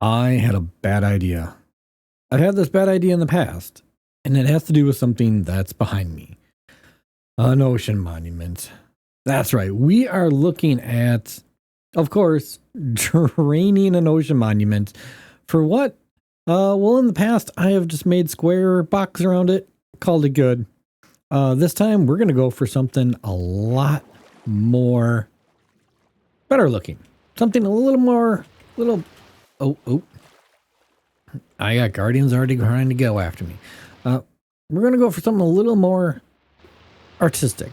I had a bad idea. I've had this bad idea in the past, and it has to do with something that's behind me. An ocean monument. That's right. We are looking at, of course, draining an ocean monument. For what? Well, in the past, I have just made square box around it, called it good. This time, we're going to go for something a lot more better looking. Something a little more, oh. I got guardians already trying to go after me. We're going to go for something a little more artistic.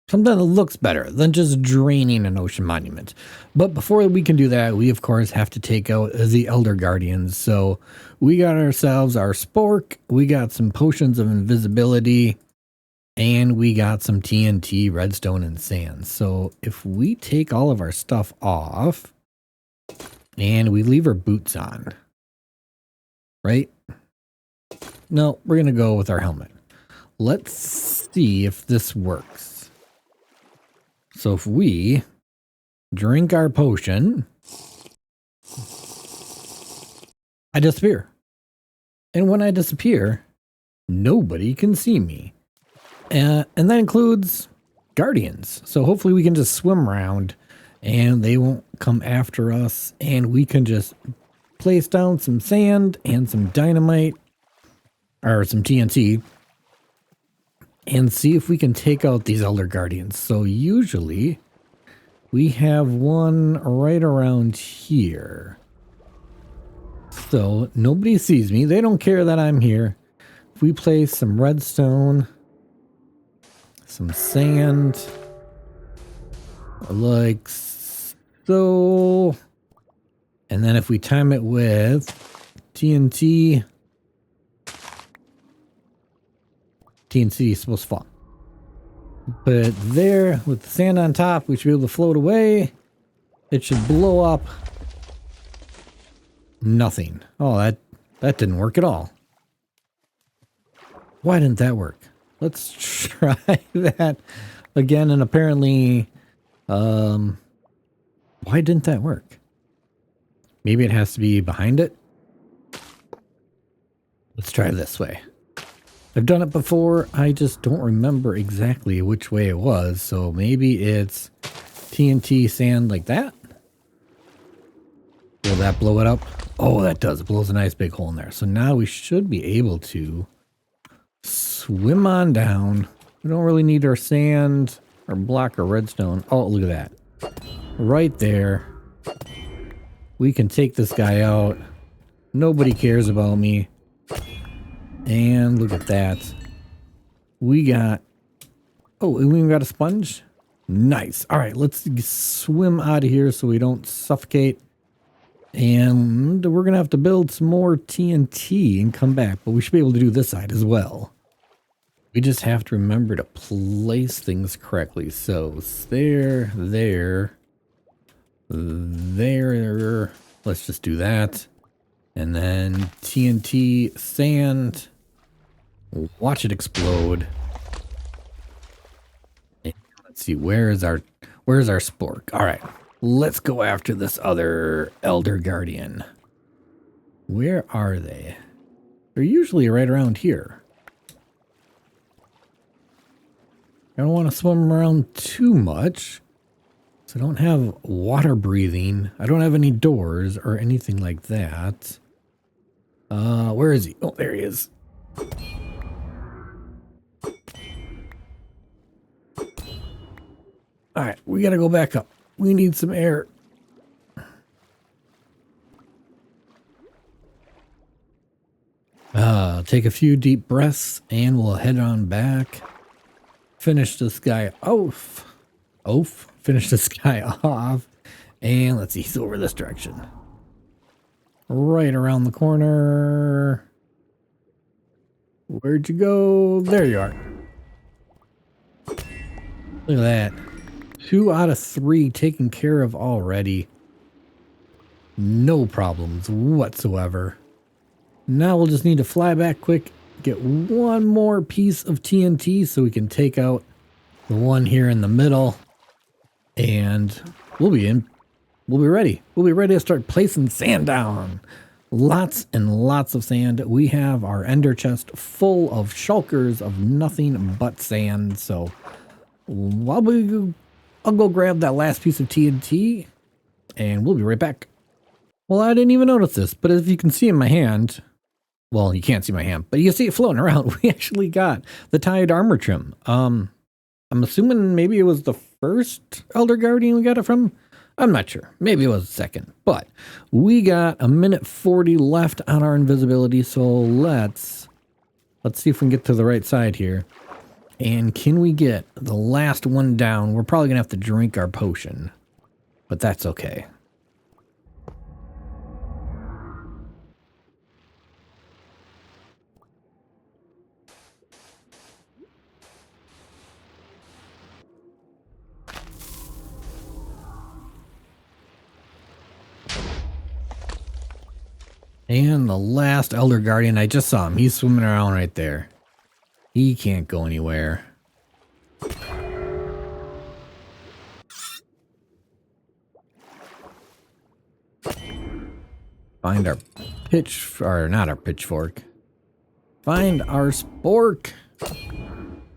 Something that looks better than just draining an ocean monument. But before we can do that, we of course have to take out the Elder Guardians. So we got ourselves our spork, we got some potions of invisibility, and we got some TNT, redstone, and sand. So if we take all of our stuff off and we leave our boots on, right? No, we're going to go with our helmet. Let's see if this works. So if we drink our potion, I disappear. And when I disappear, nobody can see me. And that includes guardians. So hopefully we can just swim around and they won't come after us. And we can just place down some sand and some dynamite or some TNT and see if we can take out these Elder Guardians. So usually we have one right around here. So nobody sees me. They don't care that I'm here. If we place some redstone, some sand, like so, and then if we time it with TNT, TNT is supposed to fall. But there, with the sand on top, we should be able to float away. It should blow up. Nothing. Oh, that didn't work at all. Why didn't that work? Let's try that again. And apparently, why didn't that work? Maybe it has to be behind it. Let's try this way. I've done it before. I just don't remember exactly which way it was. So maybe it's TNT sand like that. Will that blow it up? Oh, that does. It blows a nice big hole in there. So now we should be able to swim on down. We don't really need our sand or block or redstone. Oh, look at that. Right there. We can take this guy out. Nobody cares about me. And look at that. We got... Oh, we even got a sponge? Nice. All right, let's swim out of here so we don't suffocate. And we're going to have to build some more TNT and come back. But we should be able to do this side as well. We just have to remember to place things correctly. So there. Let's just do that. And then TNT, sand. Watch it explode. And let's see, where's our spork? All right, let's go after this other Elder Guardian. Where are they? They're usually right around here. I don't want to swim around too much. So I don't have water breathing. I don't have any doors or anything like that. Where is he? Oh, there he is. All right, we got to go back up. We need some air. Take a few deep breaths and we'll head on back. Finish this guy off. Finish this guy off. And let's see, he's over this direction. Right around the corner. Where'd you go? There you are. Look at that. 2 out of 3 taken care of already. No problems whatsoever. Now we'll just need to fly back quick, get one more piece of TNT so we can take out the one here in the middle. And we'll be in we'll be ready. We'll be ready to start placing sand down. Lots and lots of sand. We have our ender chest full of shulkers of nothing but sand. So I'll go grab that last piece of TNT and we'll be right back. Well, I didn't even notice this, but as you can see in my hand, well, you can't see my hand, but you can see it floating around. We actually got the tied armor trim. I'm assuming maybe it was the first Elder Guardian we got it from. I'm not sure. Maybe it was the second, but we got a minute 40 left on our invisibility. So let's see if we can get to the right side here. And can we get the last one down? We're probably gonna have to drink our potion, but that's okay. And the last Elder Guardian, I just saw him. He's swimming around right there. He can't go anywhere. Find our not our pitchfork. Find our spork.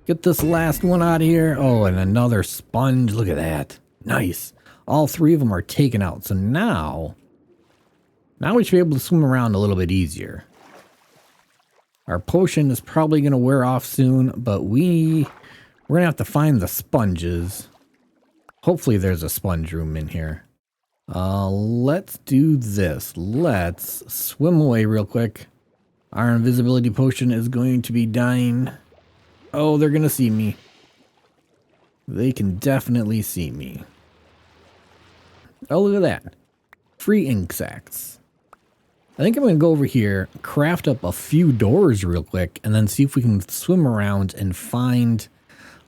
Get this last one out of here. Oh, and another sponge. Look at that. Nice. All three of them are taken out. So now we should be able to swim around a little bit easier. Our potion is probably going to wear off soon, but we're going to have to find the sponges. Hopefully there's a sponge room in here. Let's do this. Let's swim away real quick. Our invisibility potion is going to be dying. Oh, they're going to see me. They can definitely see me. Oh, look at that. Free ink sacs. I think I'm going to go over here, craft up a few doors real quick, and then see if we can swim around and find,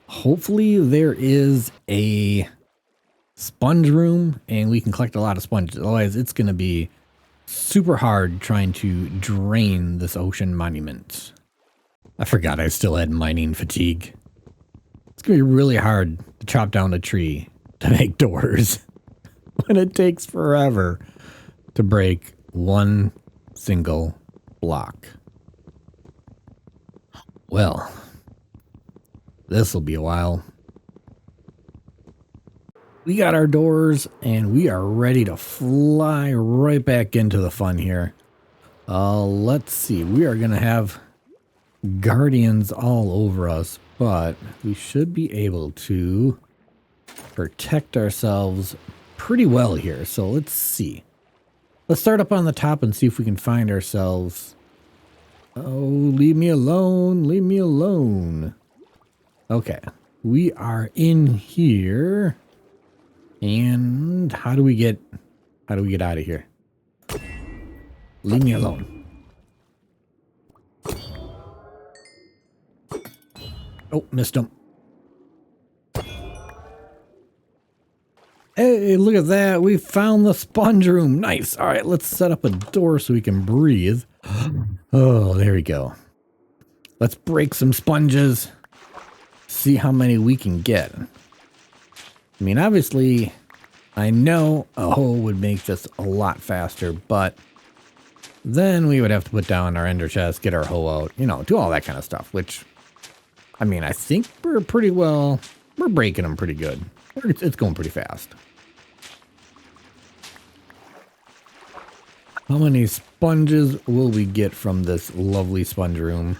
hopefully there is a sponge room and we can collect a lot of sponges. Otherwise, it's going to be super hard trying to drain this ocean monument. I forgot I still had mining fatigue. It's going to be really hard to chop down a tree to make doors when it takes forever to break one single block. Well, this will be a while. We got our doors and we are ready to fly right back into the fun here. Let's see. We are going to have guardians all over us, but we should be able to protect ourselves pretty well here. So let's see. Let's start up on the top and see if we can find ourselves. Oh, leave me alone. Leave me alone. Okay. We are in here. And how do we get out of here? Leave me alone. Oh, missed him. Hey, look at that. We found the sponge room. Nice. All right, let's set up a door so we can breathe. Oh, there we go. Let's break some sponges. See how many we can get. I mean, obviously, I know a hole would make this a lot faster, but then we would have to put down our ender chest, get our hoe out, you know, do all that kind of stuff, which, I mean, I think we're breaking them pretty good. It's going pretty fast. How many sponges will we get from this lovely sponge room?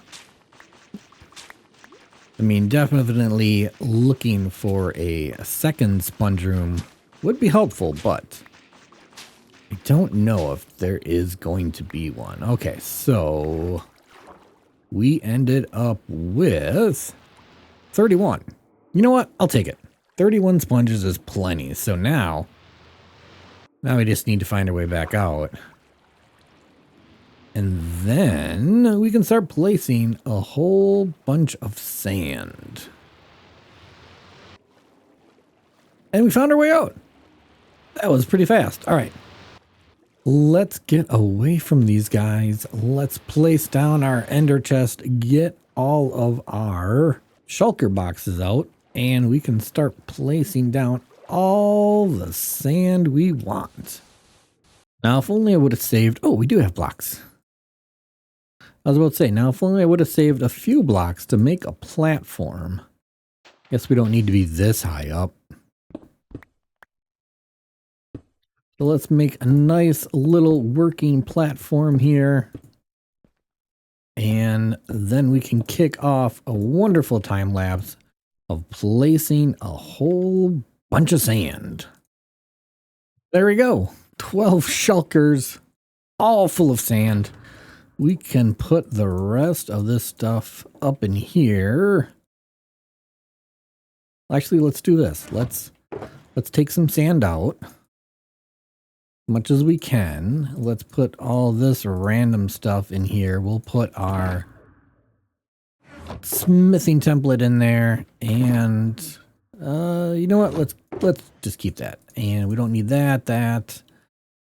I mean, definitely looking for a second sponge room would be helpful, but I don't know if there is going to be one. Okay, so we ended up with 31. You know what? I'll take it. 31 sponges is plenty. So now we just need to find our way back out. And then we can start placing a whole bunch of sand. And we found our way out. That was pretty fast. All right. Let's get away from these guys. Let's place down our ender chest, get all of our shulker boxes out, and we can start placing down all the sand we want. Now, if only I would have saved... Oh, we do have blocks. I was about to say, now if only I would have saved a few blocks to make a platform. Guess we don't need to be this high up. So let's make a nice little working platform here. And then we can kick off a wonderful time lapse of placing a whole bunch of sand. There we go. 12 shulkers, all full of sand. We can put the rest of this stuff up in here. Actually, let's do this. Let's take some sand out. Much as we can. Let's put all this random stuff in here. We'll put our smithing template in there, and you know what? Let's just keep that. And we don't need that.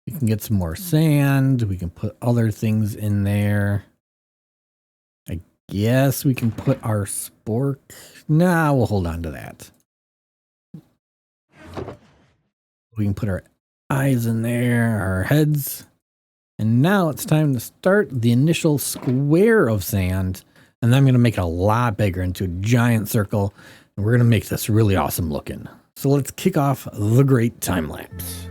We can get some more sand. We can put other things in there. I guess we can put our spork. Nah, we'll hold on to that. We can put our eyes in there, our heads. And now it's time to start the initial square of sand. And then I'm going to make it a lot bigger into a giant circle. And we're going to make this really awesome looking. So let's kick off the great time lapse.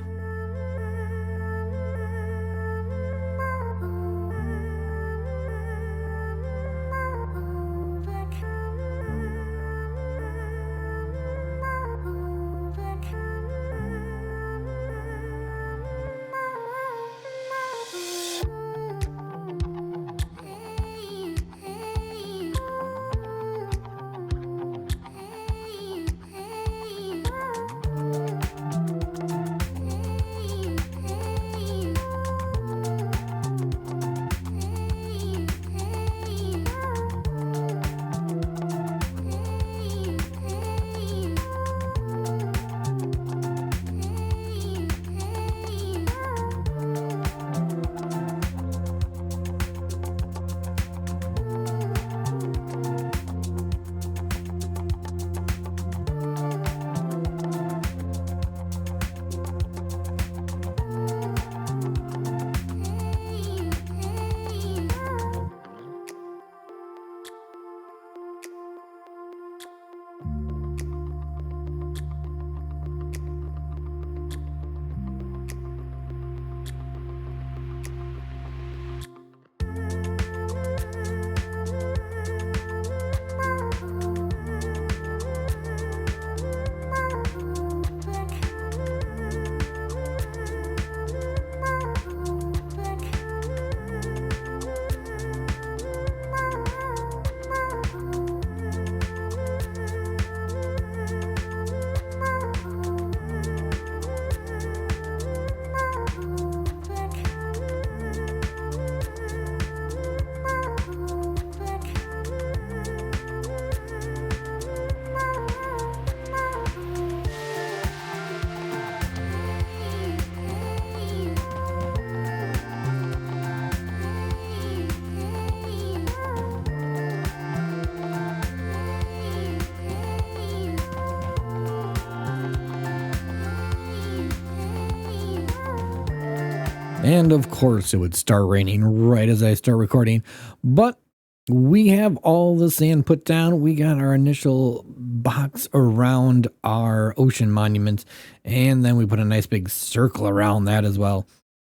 And of course it would start raining right as I start recording, but we have all the sand put down. We got our initial box around our ocean monuments, and then we put a nice big circle around that as well.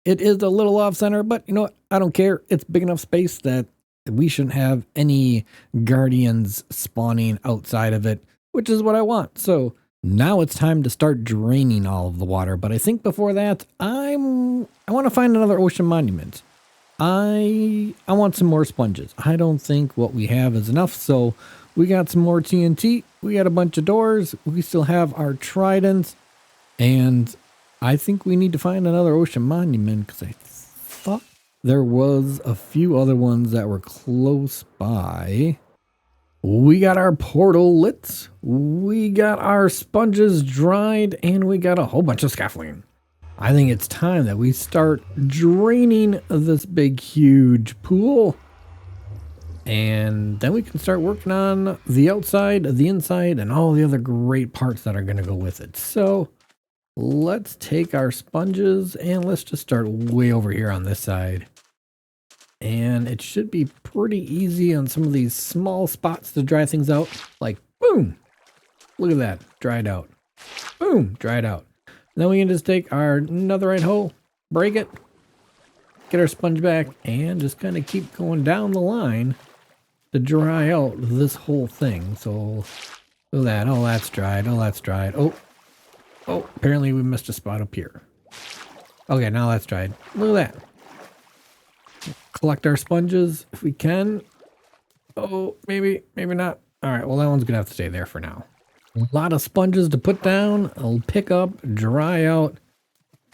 It is a little off center, but you know what? I don't care. It's big enough space that we shouldn't have any guardians spawning outside of it, which is what I want. So now it's time to start draining all of the water. But I think before that, I want to find another ocean monument. I want some more sponges. I don't think what we have is enough. So we got some more TNT. We got a bunch of doors. We still have our tridents. And I think we need to find another ocean monument because I thought there was a few other ones that were close by. We got our portal lit, we got our sponges dried, and we got a whole bunch of scaffolding. I think it's time that we start draining this big, huge pool. And then we can start working on the outside, the inside, and all the other great parts that are going to go with it. So let's take our sponges and let's just start way over here on this side. And it should be pretty easy on some of these small spots to dry things out. Like, boom! Look at that, dried out. Boom, dried out. Then we can just take our netherite hoe, break it, get our sponge back, and just kind of keep going down the line to dry out this whole thing. So, look at that. Oh, that's dried. Oh, that's dried. Oh, apparently we missed a spot up here. Okay, now that's dried. Look at that. Collect our sponges if we can. Oh, maybe not. All right, well, that one's gonna have to stay there for now. A lot of sponges to put down. I'll pick up, dry out,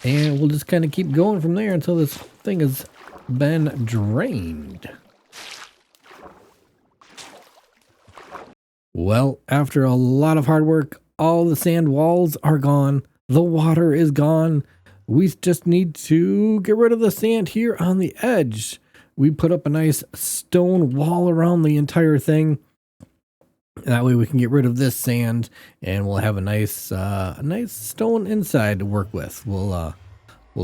and we'll just kind of keep going from there until this thing has been drained. Well, after a lot of hard work, all the sand walls are gone. The water is gone. We just need to get rid of the sand here on the edge. We put up a nice stone wall around the entire thing. That way we can get rid of this sand and we'll have a nice stone inside to work with. We'll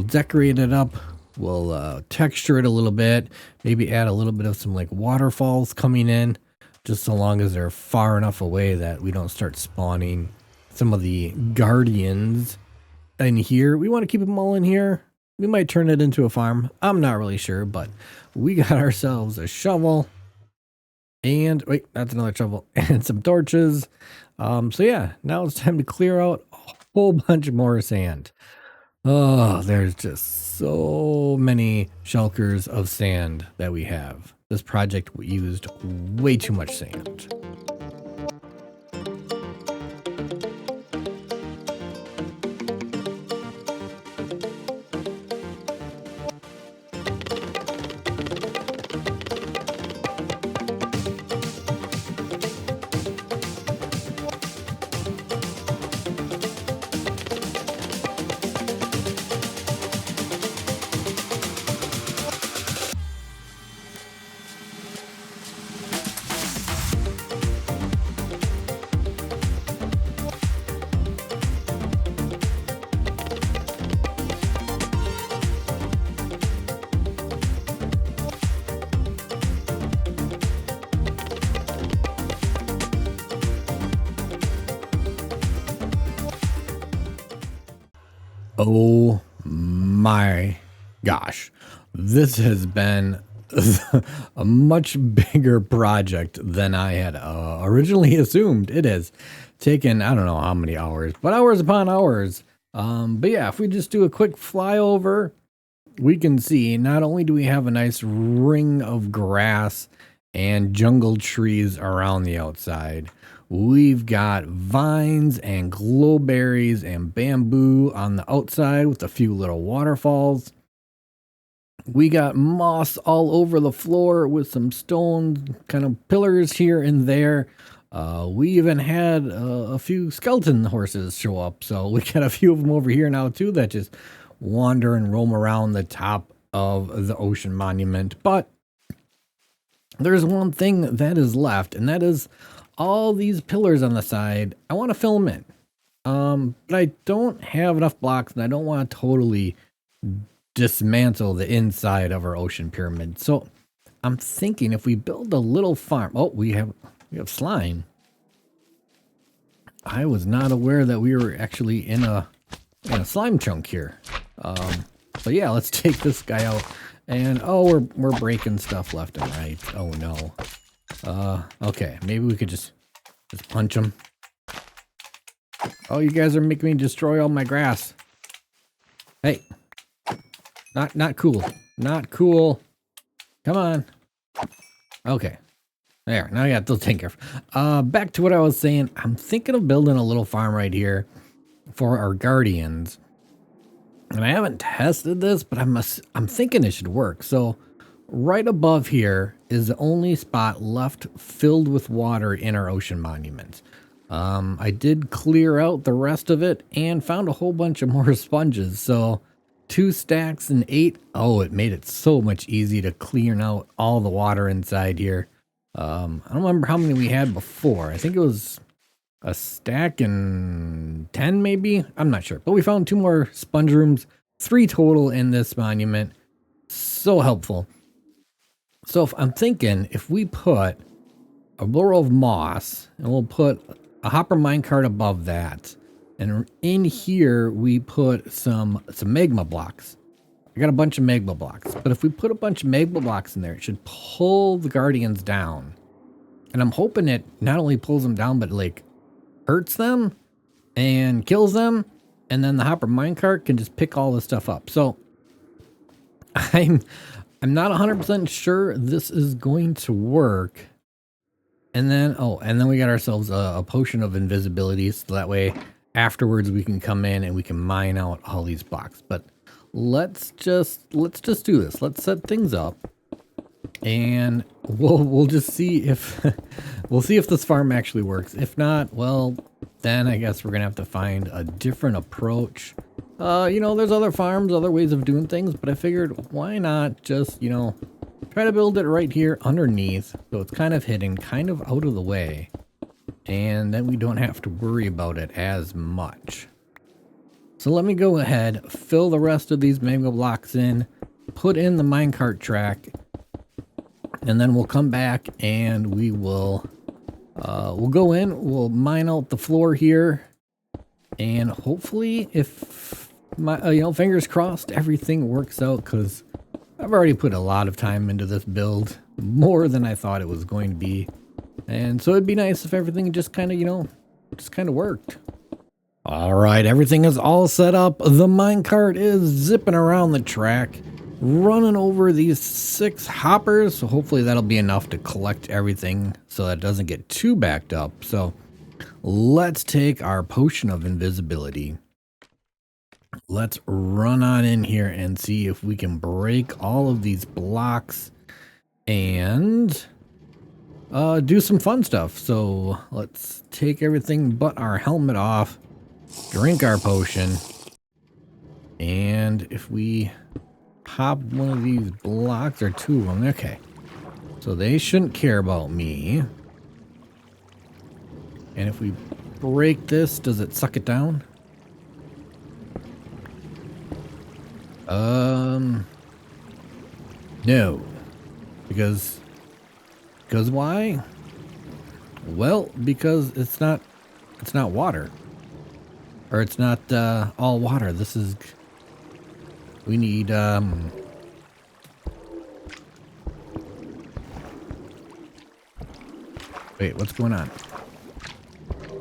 decorate it up. We'll texture it a little bit. Maybe add a little bit of some like waterfalls coming in, just so long as they're far enough away that we don't start spawning some of the guardians in here. We want to keep them all in here. We might turn it into a farm. I'm not really sure, but we got ourselves a shovel. And wait, that's another shovel and some torches. So yeah, now it's time to clear out a whole bunch more sand. Oh, there's just so many shulkers of sand that we have. This project used way too much sand. Oh my gosh, this has been a much bigger project than I had originally assumed. It has taken, I don't know how many hours, but hours upon hours. But yeah, if we just do a quick flyover, we can see not only do we have a nice ring of grass and jungle trees around the outside, we've got vines and glowberries and bamboo on the outside with a few little waterfalls. We got moss all over the floor with some stone kind of pillars here and there. We even had a few skeleton horses show up. So we got a few of them over here now too that just wander and roam around the top of the ocean monument. But there's one thing that is left, and that is all these pillars on the side. I want to fill them in. But I don't have enough blocks, and I don't want to totally dismantle the inside of our ocean pyramid. So I'm thinking if we build a little farm. Oh, we have slime. I was not aware that we were actually in a slime chunk here. But yeah, let's take this guy out. And oh, we're breaking stuff left and right. Oh no. Okay, maybe we could just punch him. Oh, you guys are making me destroy all my grass. Hey. Not cool. Not cool. Come on. Okay. There, now I got those taken care of. Back to what I was saying. I'm thinking of building a little farm right here for our guardians. And I haven't tested this, but I'm thinking it should work. So right above here is the only spot left filled with water in our ocean monument. I did clear out the rest of it and found a whole bunch of more sponges. So 2 stacks and 8. Oh, it made it so much easy to clean out all the water inside here. I don't remember how many we had before. I think it was a stack and 10 maybe. I'm not sure, but we found 2 more sponge rooms, 3 total in this monument. So helpful. So if I'm thinking, if we put a row of moss and we'll put a hopper minecart above that, and in here we put some magma blocks. I got a bunch of magma blocks, but if we put a bunch of magma blocks in there, it should pull the guardians down. And I'm hoping it not only pulls them down, but like hurts them and kills them. And then the hopper minecart can just pick all this stuff up. So I'm not 100% sure this is going to work. And then, and then we got ourselves a potion of invisibility. So that way afterwards we can come in and we can mine out all these blocks. But let's just do this. Let's set things up, and we'll just see if we'll see if this farm actually works. If not, well, then I guess we're gonna have to find a different approach. You know, there's other farms, other ways of doing things, but I figured why not just, you know, try to build it right here underneath, so it's kind of hidden, kind of out of the way, and then we don't have to worry about it as much. So let me go ahead, fill the rest of these magma blocks in, put in the minecart track, and then we'll come back and we will we'll go in, we'll mine out the floor here, and hopefully, if my you know, fingers crossed, everything works out, because I've already put a lot of time into this build, more than I thought it was going to be, and so it'd be nice if everything just kind of, you know, just kind of worked. All right, everything is all set up. The minecart is zipping around the track, running over these 6 hoppers. So hopefully that'll be enough to collect everything so that it doesn't get too backed up. So let's take our potion of invisibility. Let's run on in here and see if we can break all of these blocks and do some fun stuff. So let's take everything but our helmet off. Drink our potion, and if we pop one of these blocks, or 2 of them, okay, so they shouldn't care about me. And if we break this, does it suck it down? No, because why? Well, because it's not water. Or it's not all water. This is... We need... Wait, what's going on?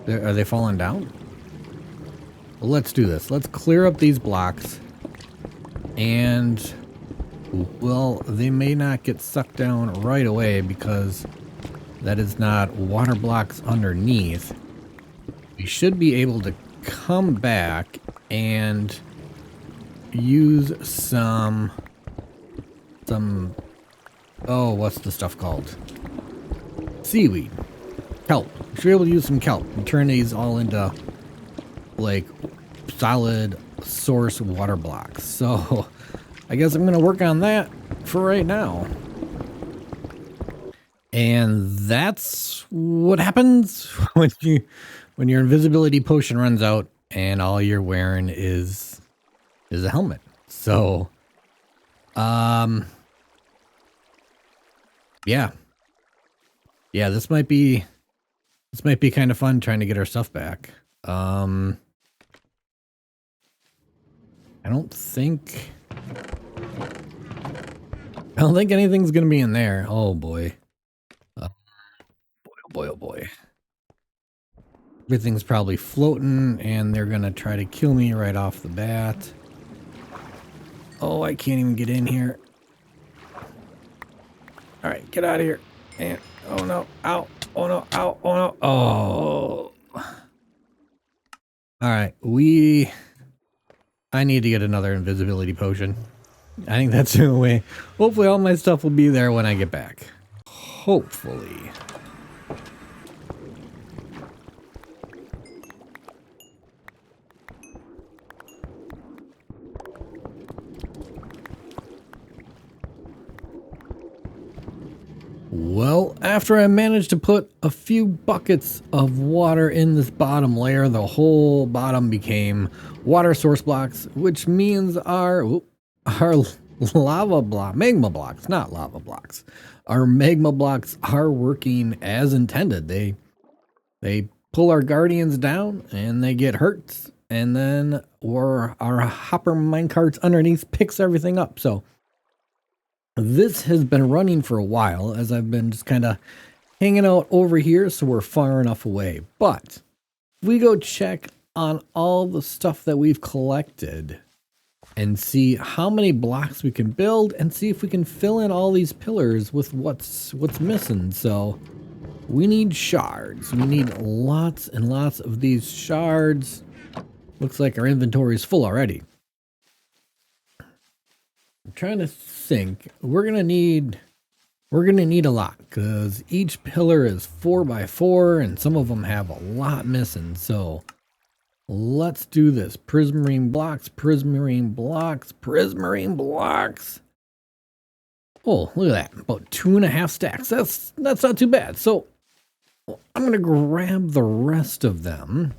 Are they falling down? Well, let's do this. Let's clear up these blocks. And... Well, they may not get sucked down right away because that is not water blocks underneath. We should be able to come back and use some oh, what's the stuff called? Seaweed. Kelp. We should be able to use some kelp and turn these all into like solid source water blocks. So I guess I'm gonna work on that for right now. And that's what happens when your invisibility potion runs out and all you're wearing is a helmet. So, yeah, this might be kind of fun trying to get our stuff back. I don't think anything's gonna be in there. Oh boy. Oh boy, oh boy. Everything's probably floating, and they're gonna try to kill me right off the bat. Oh, I can't even get in here. All right, get out of here. And oh no, ow, oh no, ow, oh no, oh. All right, I need to get another invisibility potion. I think that's the way. Hopefully all my stuff will be there when I get back. Hopefully. Well, after I managed to put a few buckets of water in this bottom layer, the whole bottom became water source blocks, which means our magma blocks, not lava blocks. Our magma blocks are working as intended. They pull our guardians down and they get hurt, and then our hopper minecarts underneath picks everything up. So this has been running for a while as I've been just kind of hanging out over here, so we're far enough away. But if we go check on all the stuff that we've collected and see how many blocks we can build and see if we can fill in all these pillars with what's missing. So we need shards. We need lots and lots of these shards. Looks like our inventory is full already. I'm trying to think. We're gonna need a lot because each pillar is 4x4 and some of them have a lot missing. So let's do this. Prismarine blocks, prismarine blocks, prismarine blocks. Oh, look at that. About 2.5 stacks. That's not too bad. So I'm gonna grab the rest of them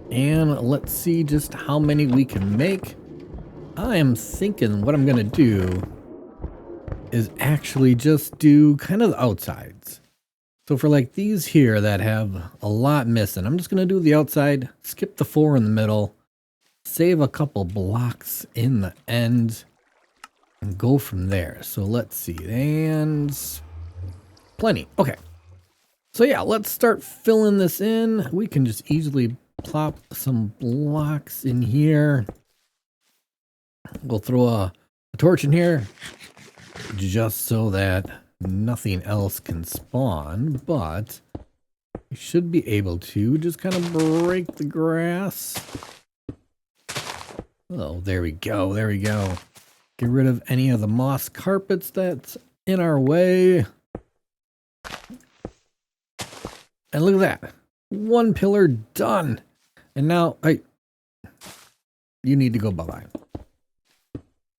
and let's see just how many we can make. I am thinking what I'm gonna do is actually just do kind of the outsides. So for like these here that have a lot missing, I'm just gonna do the outside, skip the 4 in the middle, save a couple blocks in the end, and go from there. So let's see, and plenty. Okay. So yeah, let's start filling this in. We can just easily plop some blocks in here. We'll throw a torch in here just so that nothing else can spawn, but we should be able to just kind of break the grass. Oh, there we go. There we go. Get rid of any of the moss carpets that's in our way. And look at that. One pillar done. And now, you need to go bye-bye.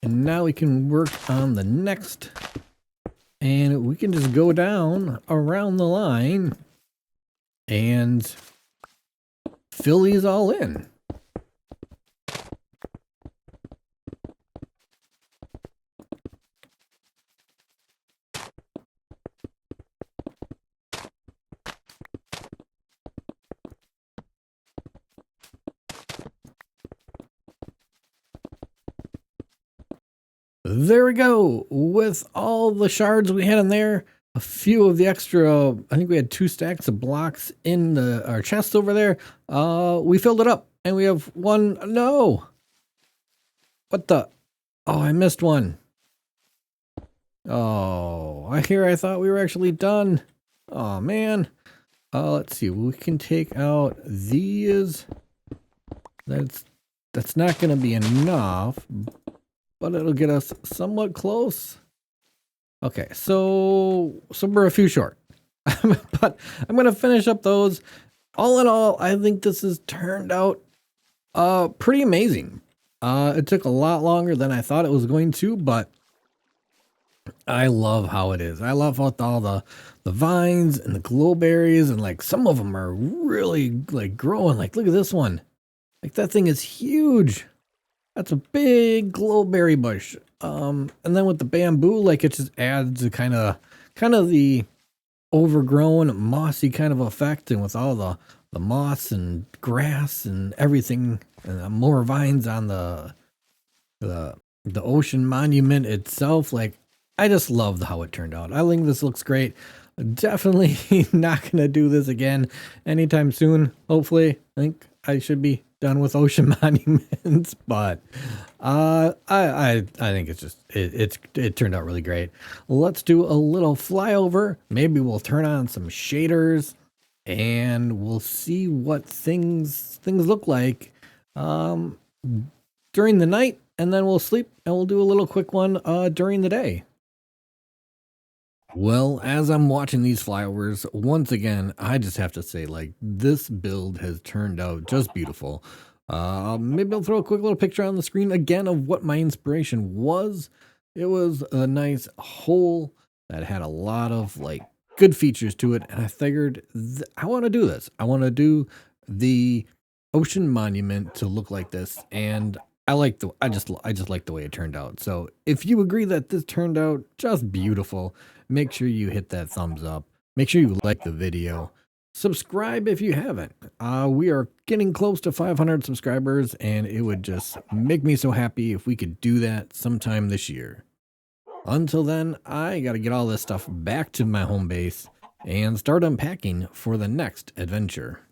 And now we can work on the next. And we can just go down around the line and fill these all in. There we go. With all the shards we had in there, a few of the extra, I think we had 2 stacks of blocks in our chest over there. We filled it up and we have one. No. What the? Oh, I missed one. Oh, I thought we were actually done. Oh, man. Let's see. We can take out these. That's not going to be enough, but it'll get us somewhat close. Okay, so we're a few short. But I'm going to finish up those. All in all, I think this has turned out pretty amazing. It took a lot longer than I thought it was going to, but I love how it is. I love how all the vines and the glowberries, and like some of them are really like growing. Like look at this one. Like that thing is huge. That's a big glowberry bush. And then with the bamboo, like it just adds a kind of the overgrown mossy kind of effect, and with all the moss and grass and everything, and more vines on the ocean monument itself. Like I just love how it turned out. I think this looks great. Definitely not gonna do this again anytime soon. Hopefully, I think I should be done with ocean monuments, but I think it's just it turned out really great. Let's do a little flyover. Maybe we'll turn on some shaders and we'll see what things look like during the night, and then we'll sleep and we'll do a little quick one during the day. Well, as I'm watching these flyovers, once again, I just have to say, like, this build has turned out just beautiful. Maybe I'll throw a quick little picture on the screen again of what my inspiration was. It was a nice whole that had a lot of like good features to it, and I figured I want to do this. I want to do the ocean monument to look like this, and I just like the way it turned out. So if you agree that this turned out just beautiful, make sure you hit that thumbs up. Make sure you like the video. Subscribe if you haven't. We are getting close to 500 subscribers, and it would just make me so happy if we could do that sometime this year. Until then, I gotta get all this stuff back to my home base and start unpacking for the next adventure.